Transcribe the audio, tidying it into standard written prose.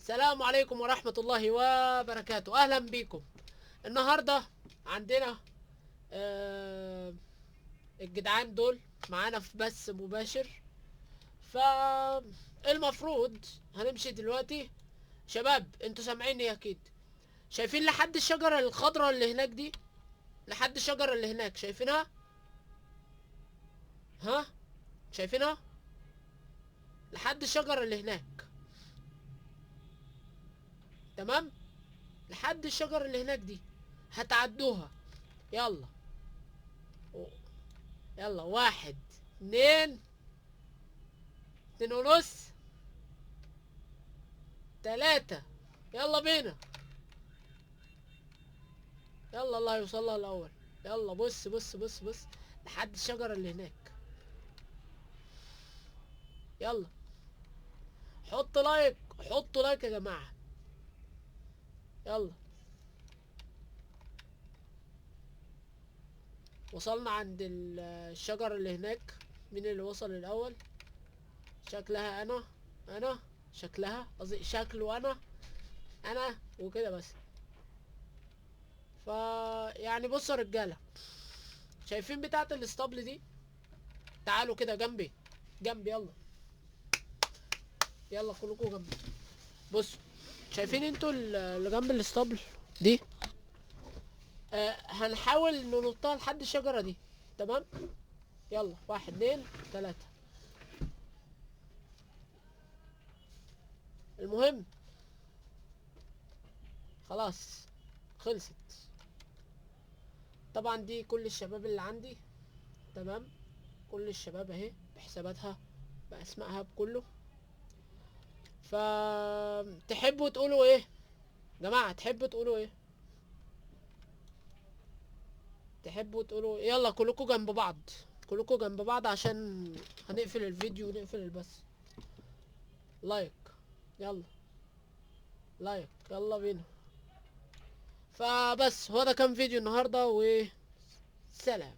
السلام عليكم ورحمة الله وبركاته. أهلا بيكم. النهاردة عندنا الجدعان دول معانا في بث مباشر. فالمفروض هنمشي دلوقتي. شباب انتوا سامعيني اكيد؟ شايفين لحد الشجرة الخضراء اللي هناك دي؟ لحد الشجرة اللي هناك شايفينها؟ ها؟ شايفينها؟ لحد الشجرة اللي هناك. تمام؟ لحد الشجرة اللي هناك دي هتعدوها. يلا. يلا، 1 2 2.5 3. يلا بينا. يلا الله يوصلها الاول. يلا بص بص بص بص لحد الشجرة اللي هناك. يلا حط لايك، حطوا لايك يا جماعة. يلا. وصلنا عند الشجرة اللي هناك. مين اللي وصل الاول؟ شكلها انا شكلها قصدي شكله انا وكده بس. يعني بصوا يا رجالة، شايفين بتاعة الاسطبل دي؟ تعالوا كده جنبي جنبي. يلا يلا كلكم جنبي. بصوا، شايفين انتوا اللي جنب الاسطبل دي؟ هنحاول ننطها لحد الشجرة دي. تمام. يلا 1 2 3. المهم خلاص خلصت. طبعا دي كل الشباب اللي عندي. تمام. كل الشباب اهي بحساباتها باسمائها بكله. ف تحبوا تقولوا ايه جماعة؟ تحبوا تقولوا ايه؟ تحبوا تقولوا إيه؟ يلا كلكم جنب بعض. كلكم جنب بعض عشان هنقفل الفيديو ونقفل البث. لايك. يلا لايك. يلا بينا. فبس هو ده كان فيديو النهارده، وسلام.